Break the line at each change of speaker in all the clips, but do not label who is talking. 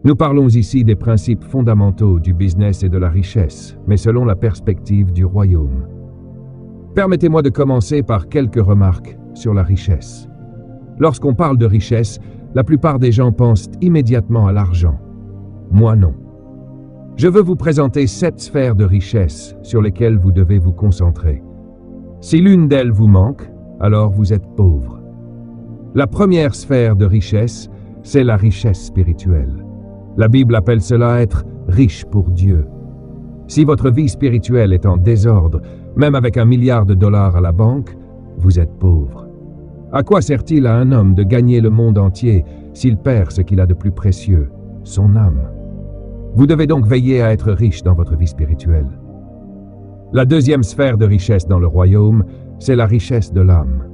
Nous parlons ici des principes fondamentaux du business et de la richesse, mais selon la perspective du royaume. Permettez-moi de commencer par quelques remarques sur la richesse. Lorsqu'on parle de richesse, la plupart des gens pensent immédiatement à l'argent. Moi non. Je veux vous présenter 7 sphères de richesse sur lesquelles vous devez vous concentrer. Si l'une d'elles vous manque, alors vous êtes pauvre. La première sphère de richesse, c'est la richesse spirituelle. La Bible appelle cela être riche pour Dieu. Si votre vie spirituelle est en désordre, même avec $1 milliard à la banque, vous êtes pauvre. À quoi sert-il à un homme de gagner le monde entier s'il perd ce qu'il a de plus précieux, son âme? Vous devez donc veiller à être riche dans votre vie spirituelle. La deuxième sphère de richesse dans le royaume, c'est la richesse de l'âme.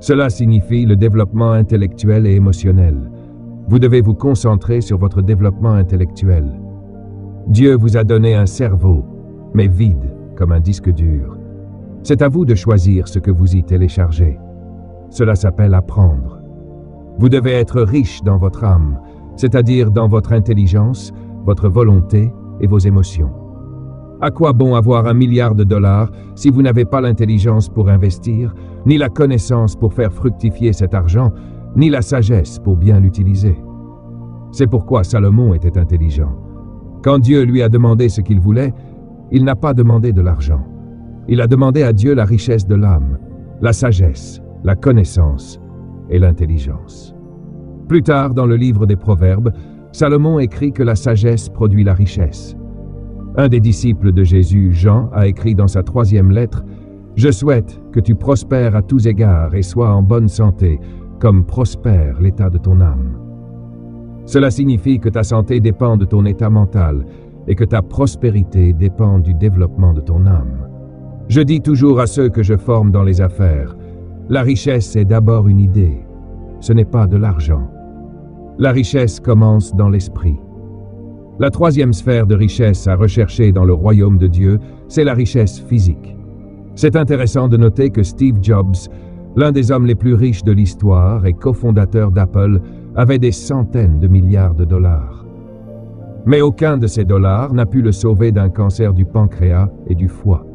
Cela signifie le développement intellectuel et émotionnel. Vous devez vous concentrer sur votre développement intellectuel. Dieu vous a donné un cerveau, mais vide, comme un disque dur. C'est à vous de choisir ce que vous y téléchargez. Cela s'appelle apprendre. Vous devez être riche dans votre âme, c'est-à-dire dans votre intelligence, votre volonté et vos émotions. À quoi bon avoir $1 milliard si vous n'avez pas l'intelligence pour investir, ni la connaissance pour faire fructifier cet argent, ni la sagesse pour bien l'utiliser? C'est pourquoi Salomon était intelligent. Quand Dieu lui a demandé ce qu'il voulait, il n'a pas demandé de l'argent. Il a demandé à Dieu la richesse de l'âme, la sagesse, la connaissance et l'intelligence. Plus tard, dans le livre des Proverbes, Salomon écrit que la sagesse produit la richesse. Un des disciples de Jésus, Jean, a écrit dans sa 3e lettre « Je souhaite que tu prospères à tous égards et sois en bonne santé, comme prospère l'état de ton âme. » Cela signifie que ta santé dépend de ton état mental et que ta prospérité dépend du développement de ton âme. Je dis toujours à ceux que je forme dans les affaires, la richesse est d'abord une idée, ce n'est pas de l'argent. La richesse commence dans l'esprit. La 3e sphère de richesse à rechercher dans le royaume de Dieu, c'est la richesse physique. C'est intéressant de noter que Steve Jobs, l'un des hommes les plus riches de l'histoire et cofondateur d'Apple, avait des centaines de milliards de dollars. Mais aucun de ces dollars n'a pu le sauver d'un cancer du pancréas et du foie.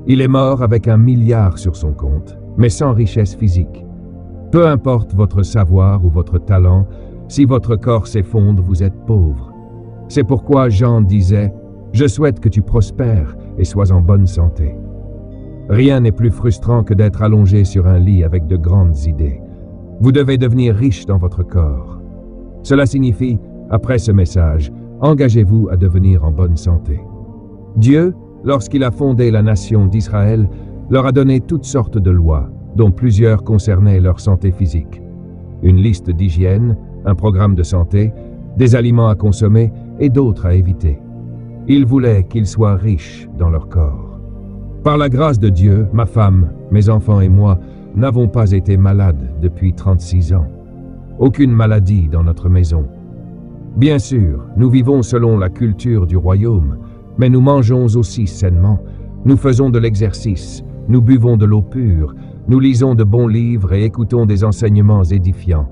Il est mort avec $1 milliard sur son compte, mais sans richesse physique. Peu importe votre savoir ou votre talent, si votre corps s'effondre, vous êtes pauvre. C'est pourquoi Jean disait « Je souhaite que tu prospères et sois en bonne santé ». Rien n'est plus frustrant que d'être allongé sur un lit avec de grandes idées. Vous devez devenir riche dans votre corps. Cela signifie, après ce message, engagez-vous à devenir en bonne santé. Dieu, lorsqu'il a fondé la nation d'Israël, leur a donné toutes sortes de lois, dont plusieurs concernaient leur santé physique. Une liste d'hygiène, un programme de santé, des aliments à consommer et d'autres à éviter. Il voulait qu'ils soient riches dans leur corps. Par la grâce de Dieu, ma femme, mes enfants et moi n'avons pas été malades depuis 36 ans. Aucune maladie dans notre maison. Bien sûr, nous vivons selon la culture du royaume, mais nous mangeons aussi sainement, nous faisons de l'exercice, nous buvons de l'eau pure, nous lisons de bons livres et écoutons des enseignements édifiants.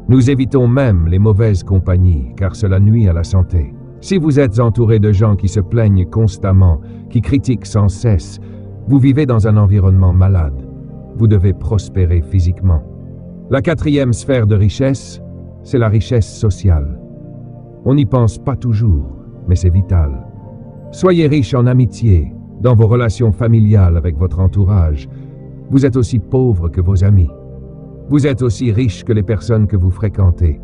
Nous évitons même les mauvaises compagnies, car cela nuit à la santé. Si vous êtes entouré de gens qui se plaignent constamment, qui critiquent sans cesse, vous vivez dans un environnement malade. Vous devez prospérer physiquement. La 4e sphère de richesse, c'est la richesse sociale. On n'y pense pas toujours, mais c'est vital. Soyez riche en amitié, dans vos relations familiales avec votre entourage. Vous êtes aussi pauvre que vos amis. Vous êtes aussi riche que les personnes que vous fréquentez.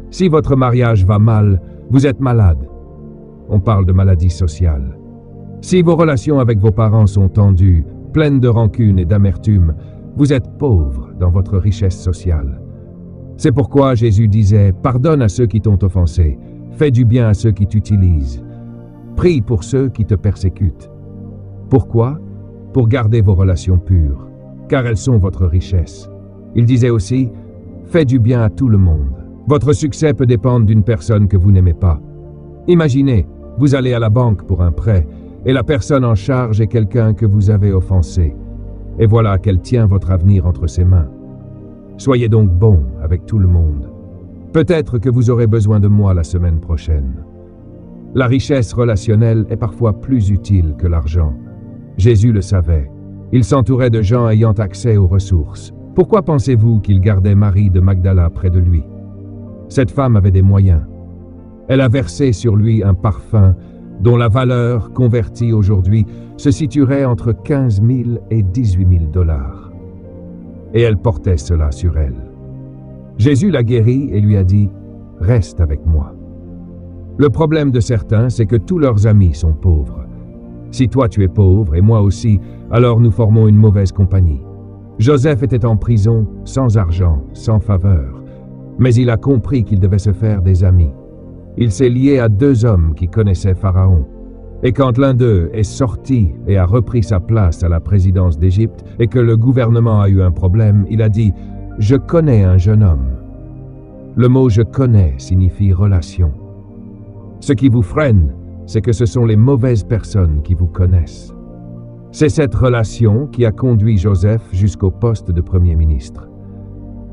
Si votre mariage va mal, vous êtes malade. On parle de maladie sociale. Si vos relations avec vos parents sont tendues, pleines de rancune et d'amertume, vous êtes pauvre dans votre richesse sociale. C'est pourquoi Jésus disait « Pardonne à ceux qui t'ont offensé, fais du bien à ceux qui t'utilisent, prie pour ceux qui te persécutent. » Pourquoi? Pour garder vos relations pures, car elles sont votre richesse. Il disait aussi « Fais du bien à tout le monde. » Votre succès peut dépendre d'une personne que vous n'aimez pas. Imaginez, vous allez à la banque pour un prêt, et la personne en charge est quelqu'un que vous avez offensé. Et voilà qu'elle tient votre avenir entre ses mains. Soyez donc bon avec tout le monde. Peut-être que vous aurez besoin de moi la semaine prochaine. La richesse relationnelle est parfois plus utile que l'argent. Jésus le savait. Il s'entourait de gens ayant accès aux ressources. Pourquoi pensez-vous qu'il gardait Marie de Magdala près de lui? Cette femme avait des moyens. Elle a versé sur lui un parfum dont la valeur, convertie aujourd'hui, se situerait entre 15 000 et 18 000 dollars. Et elle portait cela sur elle. Jésus la guérit et lui a dit « Reste avec moi ». Le problème de certains, c'est que tous leurs amis sont pauvres. Si toi tu es pauvre et moi aussi, alors nous formons une mauvaise compagnie. Joseph était en prison, sans argent, sans faveur, mais il a compris qu'il devait se faire des amis. Il s'est lié à 2 hommes qui connaissaient Pharaon. Et quand l'un d'eux est sorti et a repris sa place à la présidence d'Égypte et que le gouvernement a eu un problème, il a dit « Je connais un jeune homme ». Le mot « je connais » signifie relation. Ce qui vous freine, c'est que ce sont les mauvaises personnes qui vous connaissent. C'est cette relation qui a conduit Joseph jusqu'au poste de Premier ministre.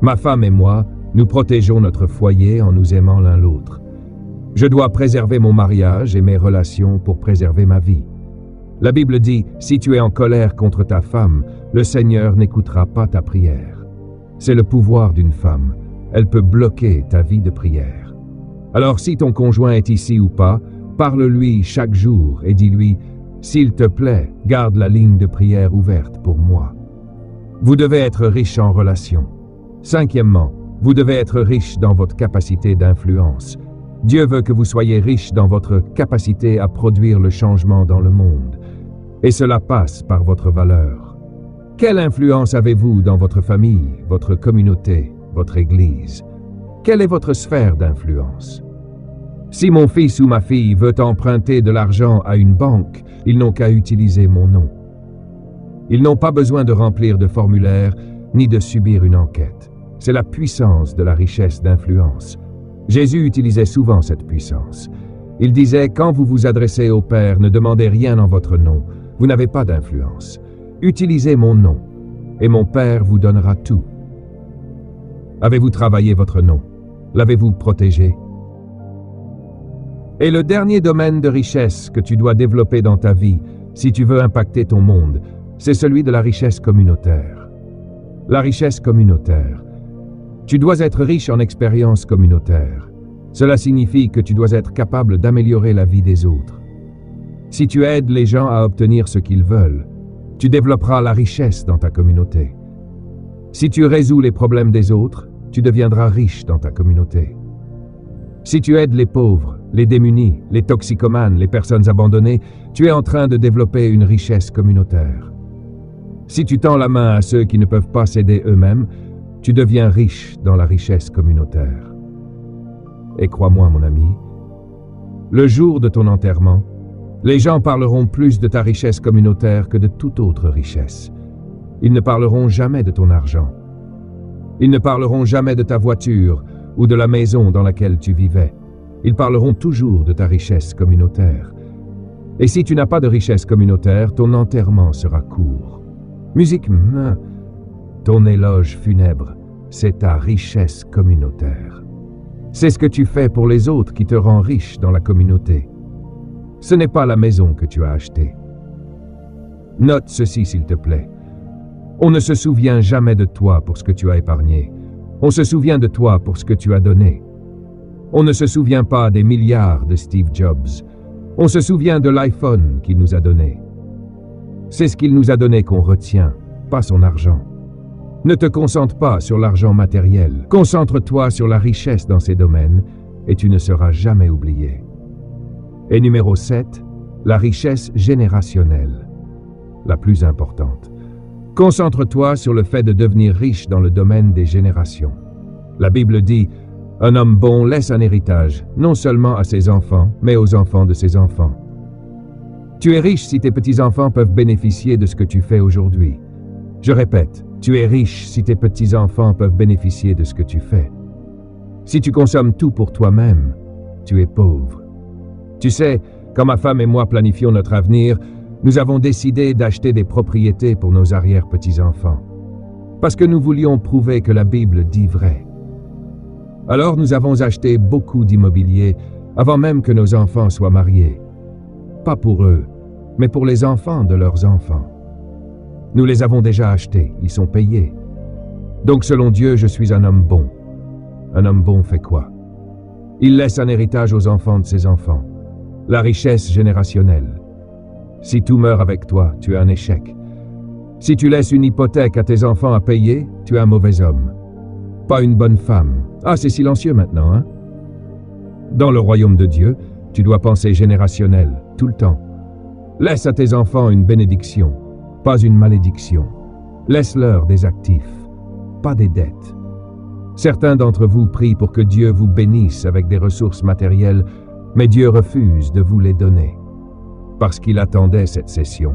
Ma femme et moi, nous protégeons notre foyer en nous aimant l'un l'autre. Je dois préserver mon mariage et mes relations pour préserver ma vie. La Bible dit, si tu es en colère contre ta femme, le Seigneur n'écoutera pas ta prière. C'est le pouvoir d'une femme. Elle peut bloquer ta vie de prière. Alors si ton conjoint est ici ou pas, parle-lui chaque jour et dis-lui, s'il te plaît, garde la ligne de prière ouverte pour moi. Vous devez être riche en relations. 5e, vous devez être riche dans votre capacité d'influence. Dieu veut que vous soyez riche dans votre capacité à produire le changement dans le monde. Et cela passe par votre valeur. Quelle influence avez-vous dans votre famille, votre communauté, votre église? Quelle est votre sphère d'influence? Si mon fils ou ma fille veut emprunter de l'argent à une banque, ils n'ont qu'à utiliser mon nom. Ils n'ont pas besoin de remplir de formulaires ni de subir une enquête. C'est la puissance de la richesse d'influence. Jésus utilisait souvent cette puissance. Il disait, quand vous vous adressez au Père, ne demandez rien en votre nom. Vous n'avez pas d'influence. Utilisez mon nom, et mon Père vous donnera tout. Avez-vous travaillé votre nom? L'avez-vous protégé? Et le dernier domaine de richesse que tu dois développer dans ta vie, si tu veux impacter ton monde, c'est celui de la richesse communautaire. La richesse communautaire. Tu dois être riche en expériences communautaires. Cela signifie que tu dois être capable d'améliorer la vie des autres. Si tu aides les gens à obtenir ce qu'ils veulent, tu développeras la richesse dans ta communauté. Si tu résous les problèmes des autres, tu deviendras riche dans ta communauté. Si tu aides les pauvres, les démunis, les toxicomanes, les personnes abandonnées, tu es en train de développer une richesse communautaire. Si tu tends la main à ceux qui ne peuvent pas s'aider eux-mêmes, tu deviens riche dans la richesse communautaire. Et crois-moi, mon ami, le jour de ton enterrement, les gens parleront plus de ta richesse communautaire que de toute autre richesse. Ils ne parleront jamais de ton argent. Ils ne parleront jamais de ta voiture ou de la maison dans laquelle tu vivais. Ils parleront toujours de ta richesse communautaire. Et si tu n'as pas de richesse communautaire, ton enterrement sera court. Musique, ton éloge funèbre, c'est ta richesse communautaire. C'est ce que tu fais pour les autres qui te rend riche dans la communauté. Ce n'est pas la maison que tu as achetée. Note ceci s'il te plaît. On ne se souvient jamais de toi pour ce que tu as épargné. On se souvient de toi pour ce que tu as donné. On ne se souvient pas des milliards de Steve Jobs. On se souvient de l'iPhone qu'il nous a donné. C'est ce qu'il nous a donné qu'on retient, pas son argent. Ne te concentre pas sur l'argent matériel. Concentre-toi sur la richesse dans ces domaines et tu ne seras jamais oublié. Et numéro 7, la richesse générationnelle, la plus importante. Concentre-toi sur le fait de devenir riche dans le domaine des générations. La Bible dit, un homme bon laisse un héritage, non seulement à ses enfants, mais aux enfants de ses enfants. Tu es riche si tes petits-enfants peuvent bénéficier de ce que tu fais aujourd'hui. Je répète, tu es riche si tes petits-enfants peuvent bénéficier de ce que tu fais. Si tu consommes tout pour toi-même, tu es pauvre. Tu sais, quand ma femme et moi planifions notre avenir, nous avons décidé d'acheter des propriétés pour nos arrière-petits-enfants. Parce que nous voulions prouver que la Bible dit vrai. Alors nous avons acheté beaucoup d'immobilier avant même que nos enfants soient mariés. Pas pour eux, mais pour les enfants de leurs enfants. Nous les avons déjà achetés, ils sont payés. Donc selon Dieu, je suis un homme bon. Un homme bon fait quoi? Il laisse un héritage aux enfants de ses enfants. La richesse générationnelle. Si tout meurt avec toi, tu es un échec. Si tu laisses une hypothèque à tes enfants à payer, tu es un mauvais homme. Pas une bonne femme. Ah, c'est silencieux maintenant, hein? Dans le royaume de Dieu, tu dois penser générationnel, tout le temps. Laisse à tes enfants une bénédiction, pas une malédiction. Laisse-leur des actifs, pas des dettes. Certains d'entre vous prient pour que Dieu vous bénisse avec des ressources matérielles, mais Dieu refuse de vous les donner, parce qu'il attendait cette session.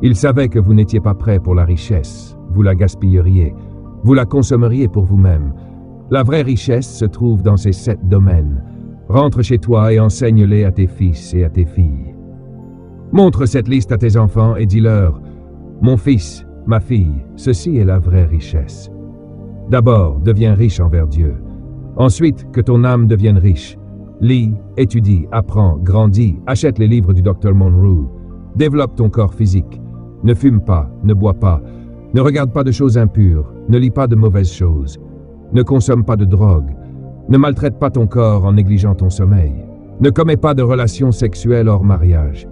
Il savait que vous n'étiez pas prêt pour la richesse, vous la gaspilleriez, vous la consommeriez pour vous-même. La vraie richesse se trouve dans ces 7 domaines. Rentre chez toi et enseigne-les à tes fils et à tes filles. Montre cette liste à tes enfants et dis-leur, « Mon fils, ma fille, ceci est la vraie richesse. » D'abord, deviens riche envers Dieu. Ensuite, que ton âme devienne riche. Lis, étudie, apprends, grandis, achète les livres du Dr. Monroe. Développe ton corps physique. Ne fume pas, ne bois pas, ne regarde pas de choses impures, ne lis pas de mauvaises choses. Ne consomme pas de drogue. Ne maltraite pas ton corps en négligeant ton sommeil. Ne commets pas de relations sexuelles hors mariage.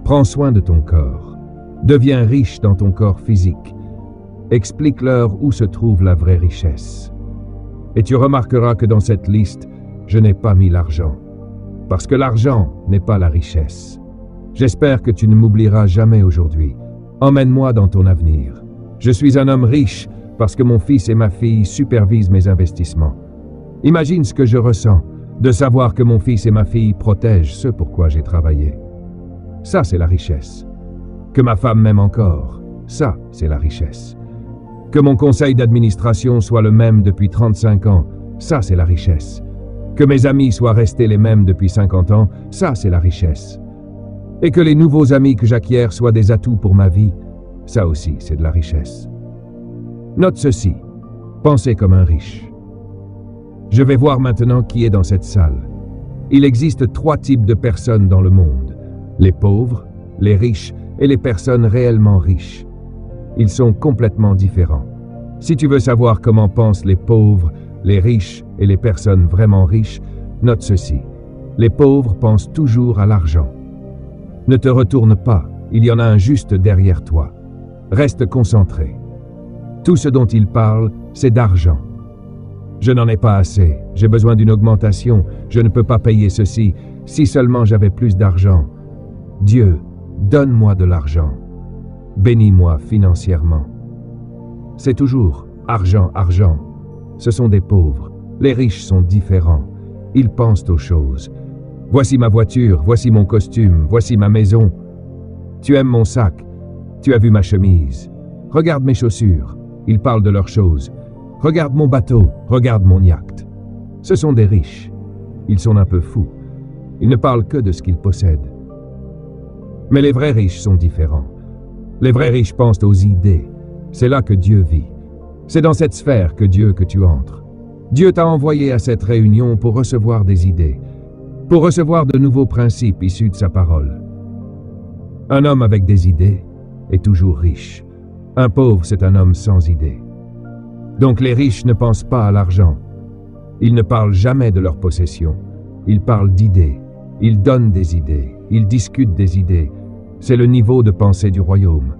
Prends soin de ton corps. Deviens riche dans ton corps physique. Explique-leur où se trouve la vraie richesse. Et tu remarqueras que dans cette liste, je n'ai pas mis l'argent. Parce que l'argent n'est pas la richesse. J'espère que tu ne m'oublieras jamais aujourd'hui. Emmène-moi dans ton avenir. Je suis un homme riche parce que mon fils et ma fille supervisent mes investissements. Imagine ce que je ressens de savoir que mon fils et ma fille protègent ce pour quoi j'ai travaillé. Ça, c'est la richesse. Que ma femme m'aime encore, ça, c'est la richesse. Que mon conseil d'administration soit le même depuis 35 ans, ça, c'est la richesse. Que mes amis soient restés les mêmes depuis 50 ans, ça, c'est la richesse. Et que les nouveaux amis que j'acquiers soient des atouts pour ma vie, ça aussi, c'est de la richesse. Note ceci, pensez comme un riche. Je vais voir maintenant qui est dans cette salle. Il existe 3 types de personnes dans le monde. Les pauvres, les riches et les personnes réellement riches. Ils sont complètement différents. Si tu veux savoir comment pensent les pauvres, les riches et les personnes vraiment riches, note ceci. Les pauvres pensent toujours à l'argent. Ne te retourne pas, il y en a un juste derrière toi. Reste concentré. Tout ce dont ils parlent, c'est d'argent. Je n'en ai pas assez, j'ai besoin d'une augmentation, je ne peux pas payer ceci, si seulement j'avais plus d'argent. Dieu, donne-moi de l'argent. Bénis-moi financièrement. C'est toujours argent, argent. Ce sont des pauvres. Les riches sont différents. Ils pensent aux choses. Voici ma voiture, voici mon costume, voici ma maison. Tu aimes mon sac. Tu as vu ma chemise. Regarde mes chaussures. Ils parlent de leurs choses. Regarde mon bateau, regarde mon yacht. Ce sont des riches. Ils sont un peu fous. Ils ne parlent que de ce qu'ils possèdent. Mais les vrais riches sont différents. Les vrais riches pensent aux idées. C'est là que Dieu vit. C'est dans cette sphère que tu entres. Dieu t'a envoyé à cette réunion pour recevoir des idées, pour recevoir de nouveaux principes issus de sa parole. Un homme avec des idées est toujours riche. Un pauvre, c'est un homme sans idées. Donc les riches ne pensent pas à l'argent. Ils ne parlent jamais de leur possession. Ils parlent d'idées. Ils donnent des idées. Ils discutent des idées. C'est le niveau de pensée du royaume.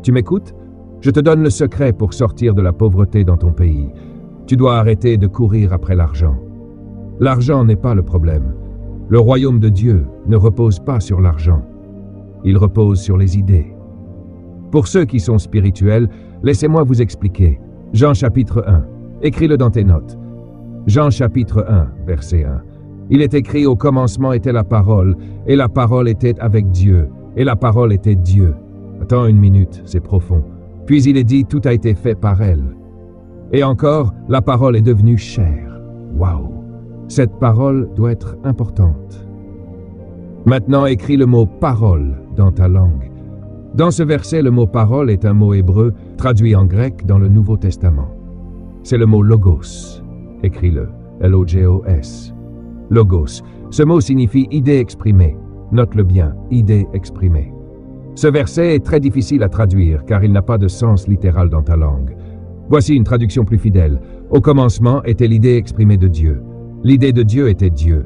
Tu m'écoutes? Je te donne le secret pour sortir de la pauvreté dans ton pays. Tu dois arrêter de courir après l'argent. L'argent n'est pas le problème. Le royaume de Dieu ne repose pas sur l'argent. Il repose sur les idées. Pour ceux qui sont spirituels, laissez-moi vous expliquer. Jean chapitre 1. Écris-le dans tes notes. Jean chapitre 1, verset 1. Il est écrit: au commencement était la parole, et la parole était avec Dieu, et la parole était Dieu. Attends une minute, c'est profond. Puis il est dit: tout a été fait par elle. Et encore, la parole est devenue chair. Waouh! Cette parole doit être importante. Maintenant, écris le mot parole dans ta langue. Dans ce verset, le mot parole est un mot hébreu traduit en grec dans le Nouveau Testament. C'est le mot logos. Écris-le. Logos. Logos. Ce mot signifie idée exprimée. Note-le bien, idée exprimée. Ce verset est très difficile à traduire car il n'a pas de sens littéral dans ta langue. Voici une traduction plus fidèle. Au commencement était l'idée exprimée de Dieu. L'idée de Dieu était Dieu.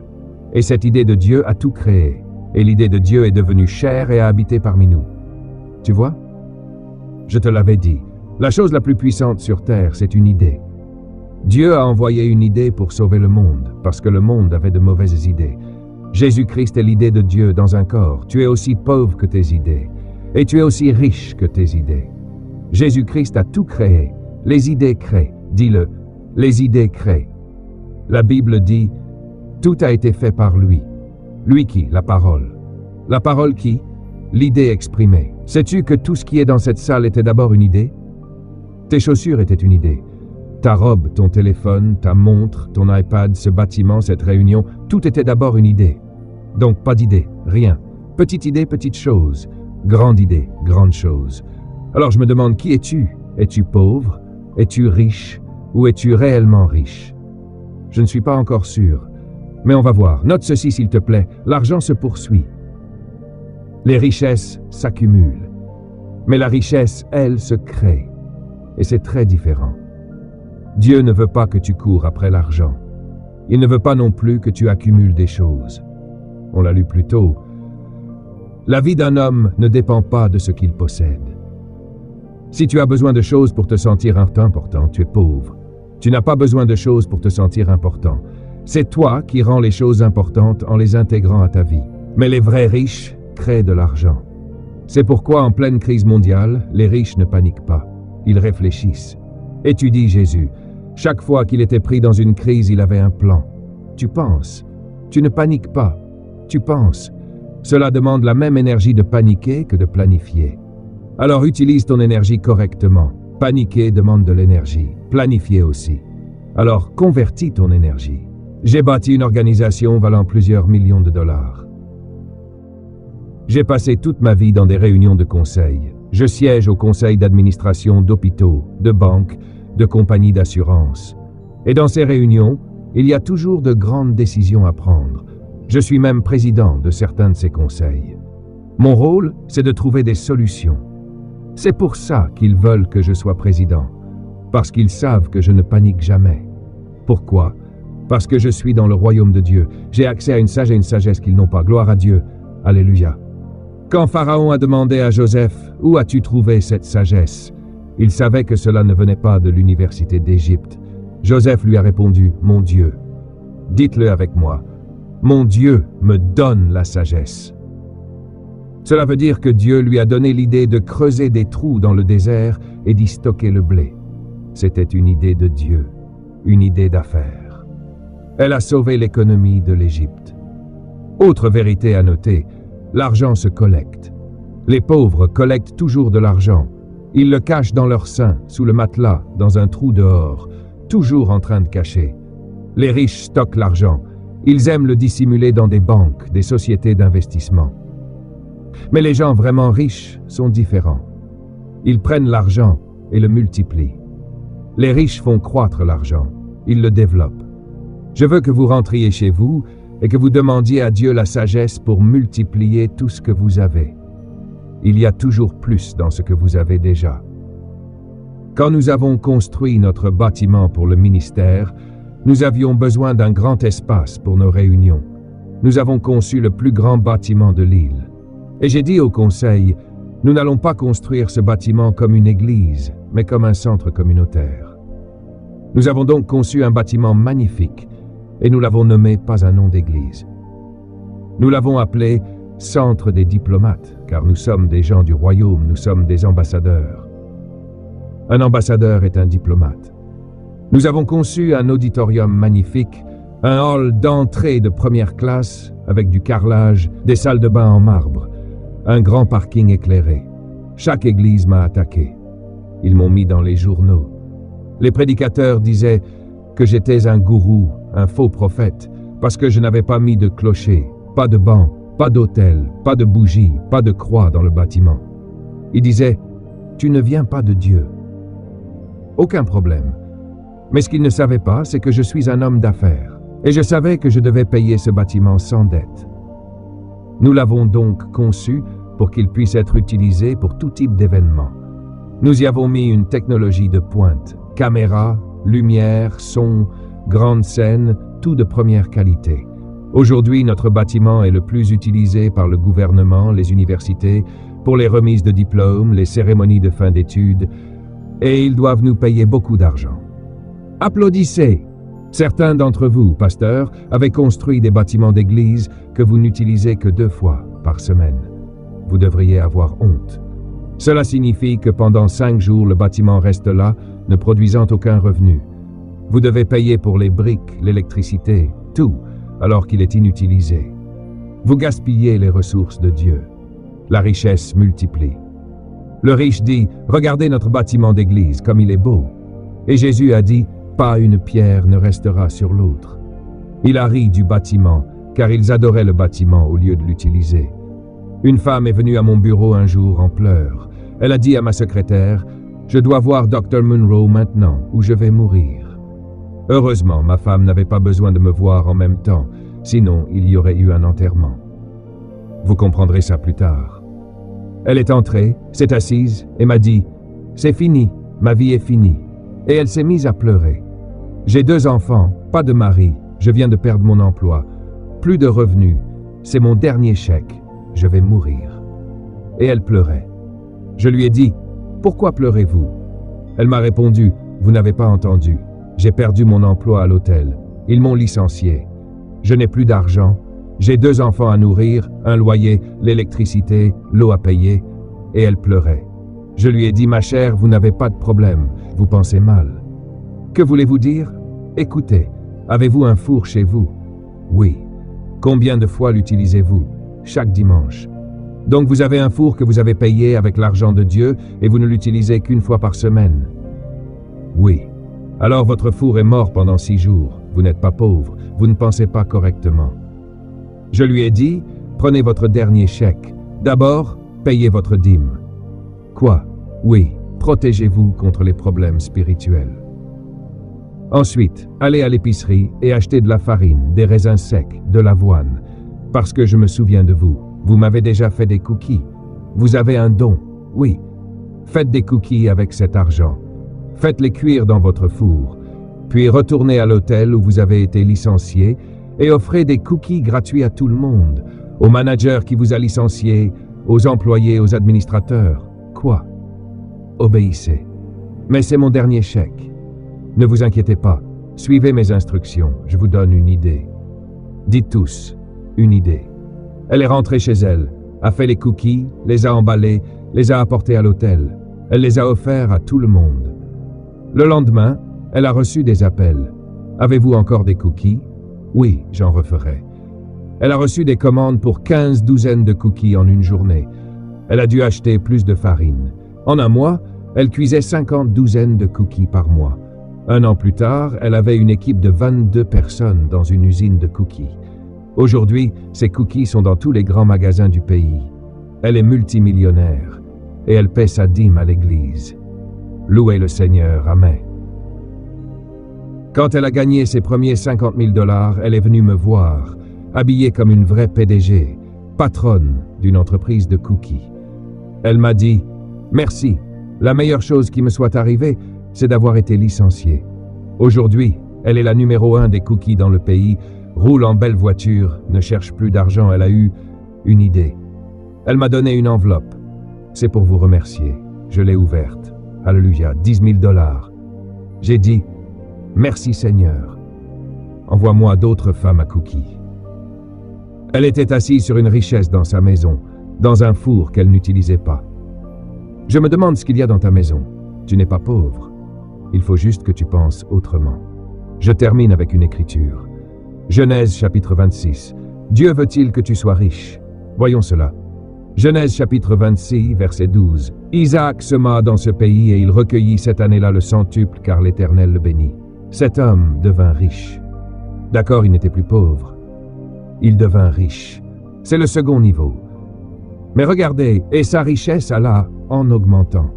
Et cette idée de Dieu a tout créé. Et l'idée de Dieu est devenue chair et a habité parmi nous. Tu vois? Je te l'avais dit. La chose la plus puissante sur terre, c'est une idée. Dieu a envoyé une idée pour sauver le monde, parce que le monde avait de mauvaises idées. Jésus-Christ est l'idée de Dieu dans un corps. Tu es aussi pauvre que tes idées. Et tu es aussi riche que tes idées. Jésus-Christ a tout créé. Les idées créent. Dis-le. Les idées créent. La Bible dit, tout a été fait par lui. Lui qui? La parole. La parole qui? L'idée exprimée. Sais-tu que tout ce qui est dans cette salle était d'abord une idée? Tes chaussures étaient une idée. Ta robe, ton téléphone, ta montre, ton iPad, ce bâtiment, cette réunion, tout était d'abord une idée. Donc pas d'idée, rien. Petite idée, petite chose. Grande idée, grande chose. Alors je me demande, qui es-tu? Es-tu pauvre? Es-tu riche? Ou es-tu réellement riche? Je ne suis pas encore sûr. Mais on va voir. Note ceci s'il te plaît. L'argent se poursuit. Les richesses s'accumulent. Mais la richesse, elle, se crée. Et c'est très différent. Dieu ne veut pas que tu cours après l'argent. Il ne veut pas non plus que tu accumules des choses. On l'a lu plus tôt. La vie d'un homme ne dépend pas de ce qu'il possède. Si tu as besoin de choses pour te sentir important, tu es pauvre. Tu n'as pas besoin de choses pour te sentir important. C'est toi qui rends les choses importantes en les intégrant à ta vie. Mais les vrais riches créent de l'argent. C'est pourquoi en pleine crise mondiale, les riches ne paniquent pas. Ils réfléchissent. Étudie Jésus. Chaque fois qu'il était pris dans une crise, il avait un plan. Tu penses. Tu ne paniques pas. Tu penses. Cela demande la même énergie de paniquer que de planifier. Alors utilise ton énergie correctement. Paniquer demande de l'énergie. Planifier aussi. Alors convertis ton énergie. J'ai bâti une organisation valant plusieurs millions de dollars. J'ai passé toute ma vie dans des réunions de conseil. Je siège au conseil d'administration d'hôpitaux, de banques, de compagnies d'assurance. Et dans ces réunions, il y a toujours de grandes décisions à prendre. Je suis même président de certains de ces conseils. Mon rôle, c'est de trouver des solutions. C'est pour ça qu'ils veulent que je sois président. Parce qu'ils savent que je ne panique jamais. Pourquoi? Parce que je suis dans le royaume de Dieu. J'ai accès à une sagesse qu'ils n'ont pas. Gloire à Dieu. Alléluia. Quand Pharaon a demandé à Joseph, « Où as-tu trouvé cette sagesse ?» Il savait que cela ne venait pas de l'université d'Égypte. Joseph lui a répondu, « Mon Dieu. » Dites-le avec moi. « Mon Dieu me donne la sagesse. » Cela veut dire que Dieu lui a donné l'idée de creuser des trous dans le désert et d'y stocker le blé. C'était une idée de Dieu, une idée d'affaires. Elle a sauvé l'économie de l'Égypte. Autre vérité à noter, l'argent se collecte. Les pauvres collectent toujours de l'argent. Ils le cachent dans leur sein, sous le matelas, dans un trou dehors, toujours en train de cacher. Les riches stockent l'argent. Ils aiment le dissimuler dans des banques, des sociétés d'investissement. Mais les gens vraiment riches sont différents. Ils prennent l'argent et le multiplient. Les riches font croître l'argent. Ils le développent. Je veux que vous rentriez chez vous et que vous demandiez à Dieu la sagesse pour multiplier tout ce que vous avez. Il y a toujours plus dans ce que vous avez déjà. Quand nous avons construit notre bâtiment pour le ministère, nous avions besoin d'un grand espace pour nos réunions. Nous avons conçu le plus grand bâtiment de l'île. Et j'ai dit au conseil, nous n'allons pas construire ce bâtiment comme une église, mais comme un centre communautaire. Nous avons donc conçu un bâtiment magnifique, et nous l'avons nommé pas un nom d'église. Nous l'avons appelé Centre des diplomates, car nous sommes des gens du royaume, nous sommes des ambassadeurs. Un ambassadeur est un diplomate. Nous avons conçu un auditorium magnifique, un hall d'entrée de première classe, avec du carrelage, des salles de bain en marbre, un grand parking éclairé. Chaque église m'a attaqué. Ils m'ont mis dans les journaux. Les prédicateurs disaient que j'étais un gourou, un faux prophète, parce que je n'avais pas mis de clocher, pas de banc, pas d'autel, pas de bougie, pas de croix dans le bâtiment. Ils disaient, « Tu ne viens pas de Dieu. » Aucun problème. Mais ce qu'il ne savait pas, c'est que je suis un homme d'affaires. Et je savais que je devais payer ce bâtiment sans dette. Nous l'avons donc conçu pour qu'il puisse être utilisé pour tout type d'événement. Nous y avons mis une technologie de pointe, caméra, lumière, son, grande scène, tout de première qualité. Aujourd'hui, notre bâtiment est le plus utilisé par le gouvernement, les universités, pour les remises de diplômes, les cérémonies de fin d'études, et ils doivent nous payer beaucoup d'argent. Applaudissez! Certains d'entre vous, pasteurs, avaient construit des bâtiments d'église que vous n'utilisez que 2 fois par semaine. Vous devriez avoir honte. Cela signifie que pendant 5 jours, le bâtiment reste là, ne produisant aucun revenu. Vous devez payer pour les briques, l'électricité, tout, alors qu'il est inutilisé. Vous gaspillez les ressources de Dieu. La richesse multiplie. Le riche dit, « Regardez notre bâtiment d'église, comme il est beau. » Et Jésus a dit, « Pas une pierre ne restera sur l'autre. » Il a ri du bâtiment, car ils adoraient le bâtiment au lieu de l'utiliser. Une femme est venue à mon bureau un jour en pleurs. Elle a dit à ma secrétaire, « Je dois voir Dr. Munro maintenant, ou je vais mourir. » Heureusement, ma femme n'avait pas besoin de me voir en même temps, sinon il y aurait eu un enterrement. Vous comprendrez ça plus tard. Elle est entrée, s'est assise et m'a dit « C'est fini, ma vie est finie. » Et elle s'est mise à pleurer. « J'ai 2 enfants, pas de mari, je viens de perdre mon emploi, plus de revenus, c'est mon dernier chèque, je vais mourir. » Et elle pleurait. Je lui ai dit « Pourquoi pleurez-vous » Elle m'a répondu « Vous n'avez pas entendu. J'ai perdu mon emploi à l'hôtel. Ils m'ont licencié. Je n'ai plus d'argent. J'ai 2 enfants à nourrir, un loyer, l'électricité, l'eau à payer. » Et elle pleurait. Je lui ai dit « Ma chère, vous n'avez pas de problème. Vous pensez mal. » Que voulez-vous dire? Écoutez, avez-vous un four chez vous? Oui. Combien de fois l'utilisez-vous? Chaque dimanche. Donc vous avez un four que vous avez payé avec l'argent de Dieu et vous ne l'utilisez qu'une fois par semaine? Oui. Alors votre four est mort pendant 6 jours. Vous n'êtes pas pauvre. Vous ne pensez pas correctement. Je lui ai dit, prenez votre dernier chèque. D'abord, payez votre dîme. Quoi? Oui, protégez-vous contre les problèmes spirituels. Ensuite, allez à l'épicerie et achetez de la farine, des raisins secs, de l'avoine. Parce que je me souviens de vous. Vous m'avez déjà fait des cookies. Vous avez un don. Oui. Faites des cookies avec cet argent. Faites-les cuire dans votre four. Puis retournez à l'hôtel où vous avez été licencié et offrez des cookies gratuits à tout le monde, au manager qui vous a licencié, aux employés, aux administrateurs. Quoi? Obéissez. Mais c'est mon dernier chèque. Ne vous inquiétez pas. Suivez mes instructions. Je vous donne une idée. Dites tous, une idée. Elle est rentrée chez elle, a fait les cookies, les a emballés, les a apportés à l'hôtel. Elle les a offerts à tout le monde. Le lendemain, elle a reçu des appels. Avez-vous encore des cookies? Oui, j'en referai. Elle a reçu des commandes pour 15 douzaines de cookies en une journée. Elle a dû acheter plus de farine. En un mois, elle cuisait 50 douzaines de cookies par mois. 1 an plus tard, elle avait une équipe de 22 personnes dans une usine de cookies. Aujourd'hui, ces cookies sont dans tous les grands magasins du pays. Elle est multimillionnaire et elle paie sa dîme à l'église. Louez le Seigneur, Amen. Quand elle a gagné ses premiers 50 000 $, elle est venue me voir, habillée comme une vraie PDG, patronne d'une entreprise de cookies. Elle m'a dit « Merci, la meilleure chose qui me soit arrivée, c'est d'avoir été licenciée. Aujourd'hui, elle est la numéro 1 des cookies dans le pays, roule en belle voiture, ne cherche plus d'argent, elle a eu une idée. Elle m'a donné une enveloppe. C'est pour vous remercier. Je l'ai ouverte. Alléluia, 10 000 $. J'ai dit « Merci Seigneur. Envoie-moi d'autres femmes à cookies. » Elle était assise sur une richesse dans sa maison, dans un four qu'elle n'utilisait pas. Je me demande ce qu'il y a dans ta maison. Tu n'es pas pauvre. Il faut juste que tu penses autrement. Je termine avec une écriture. Genèse chapitre 26. Dieu veut-il que tu sois riche? Voyons cela. Genèse chapitre 26, verset 12. Isaac sema dans ce pays et il recueillit cette année-là le centuple car l'Éternel le bénit. Cet homme devint riche. D'accord, il n'était plus pauvre. Il devint riche. C'est le second niveau. Mais regardez, et sa richesse alla en augmentant.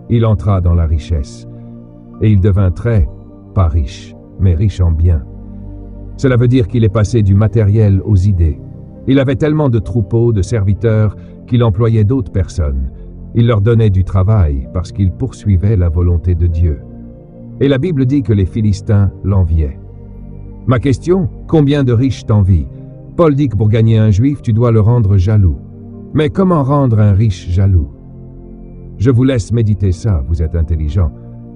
Il entra dans la richesse, et il devint très, pas riche, mais riche en biens. Cela veut dire qu'il est passé du matériel aux idées. Il avait tellement de troupeaux, de serviteurs, qu'il employait d'autres personnes. Il leur donnait du travail parce qu'il poursuivait la volonté de Dieu. Et la Bible dit que les Philistins l'enviaient. Ma question, combien de riches t'envient? Paul dit que pour gagner un juif, tu dois le rendre jaloux. Mais comment rendre un riche jaloux? Je vous laisse méditer ça, vous êtes intelligent.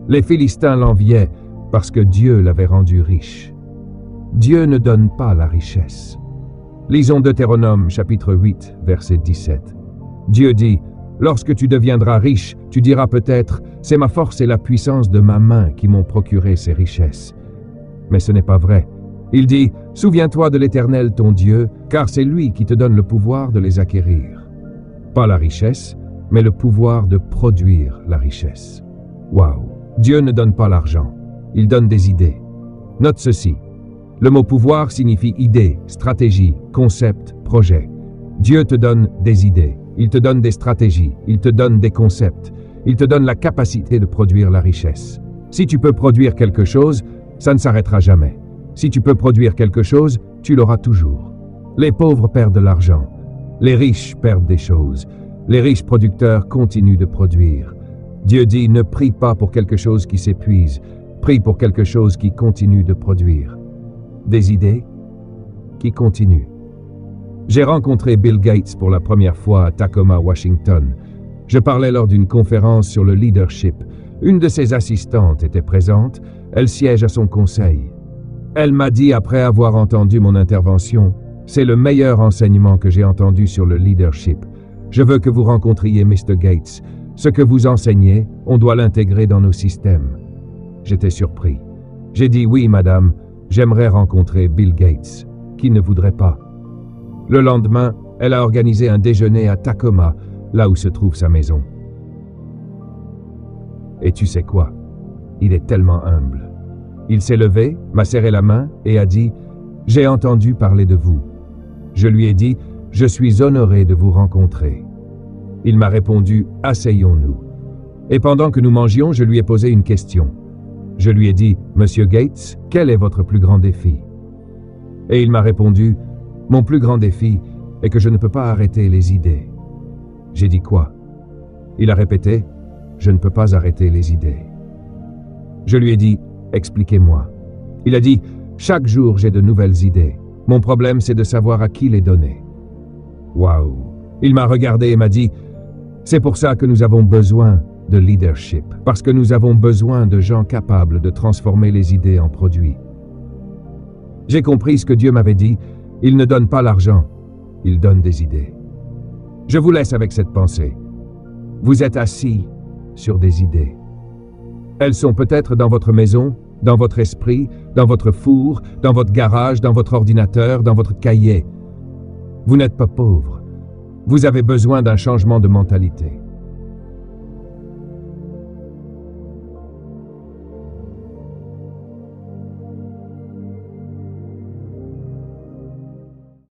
Les Philistins l'enviaient parce que Dieu l'avait rendu riche. Dieu ne donne pas la richesse. Lisons Deutéronome chapitre 8, verset 17. Dieu dit, « Lorsque tu deviendras riche, tu diras peut-être, c'est ma force et la puissance de ma main qui m'ont procuré ces richesses. » Mais ce n'est pas vrai. Il dit, « Souviens-toi de l'Éternel ton Dieu, car c'est lui qui te donne le pouvoir de les acquérir. » Pas la richesse, mais le pouvoir de produire la richesse. Waouh! Dieu ne donne pas l'argent, il donne des idées. Note ceci. Le mot pouvoir signifie idée, stratégie, concept, projet. Dieu te donne des idées, il te donne des stratégies, il te donne des concepts, il te donne la capacité de produire la richesse. Si tu peux produire quelque chose, ça ne s'arrêtera jamais. Si tu peux produire quelque chose, tu l'auras toujours. Les pauvres perdent de l'argent, les riches perdent des choses, les riches producteurs continuent de produire. Dieu dit, ne prie pas pour quelque chose qui s'épuise, prie pour quelque chose qui continue de produire. Des idées qui continuent. J'ai rencontré Bill Gates pour la première fois à Tacoma, Washington. Je parlais lors d'une conférence sur le leadership. Une de ses assistantes était présente, elle siège à son conseil. Elle m'a dit, après avoir entendu mon intervention, « C'est le meilleur enseignement que j'ai entendu sur le leadership. Je veux que vous rencontriez Mr. Gates. Ce que vous enseignez, on doit l'intégrer dans nos systèmes. » J'étais surpris. J'ai dit, « Oui, madame, j'aimerais rencontrer Bill Gates. Qui ne voudrait pas? » Le lendemain, elle a organisé un déjeuner à Tacoma, là où se trouve sa maison. Et tu sais quoi? Il est tellement humble. Il s'est levé, m'a serré la main et a dit « J'ai entendu parler de vous. » Je lui ai dit « Je suis honoré de vous rencontrer. » Il m'a répondu « Asseyons-nous. » Et pendant que nous mangions, je lui ai posé une question. Je lui ai dit « Monsieur Gates, quel est votre plus grand défi? » Et il m'a répondu « Mon plus grand défi est que je ne peux pas arrêter les idées. » J'ai dit quoi? Il a répété « Je ne peux pas arrêter les idées. » Je lui ai dit « Expliquez-moi. » Il a dit « Chaque jour j'ai de nouvelles idées. Mon problème c'est de savoir à qui les donner. » Waouh! Il m'a regardé et m'a dit « C'est pour ça que nous avons besoin de leadership, parce que nous avons besoin de gens capables de transformer les idées en produits. » J'ai compris ce que Dieu m'avait dit, il ne donne pas l'argent, il donne des idées. Je vous laisse avec cette pensée. Vous êtes assis sur des idées. Elles sont peut-être dans votre maison, dans votre esprit, dans votre four, dans votre garage, dans votre ordinateur, dans votre cahier. Vous n'êtes pas pauvre. Vous avez besoin d'un changement de mentalité.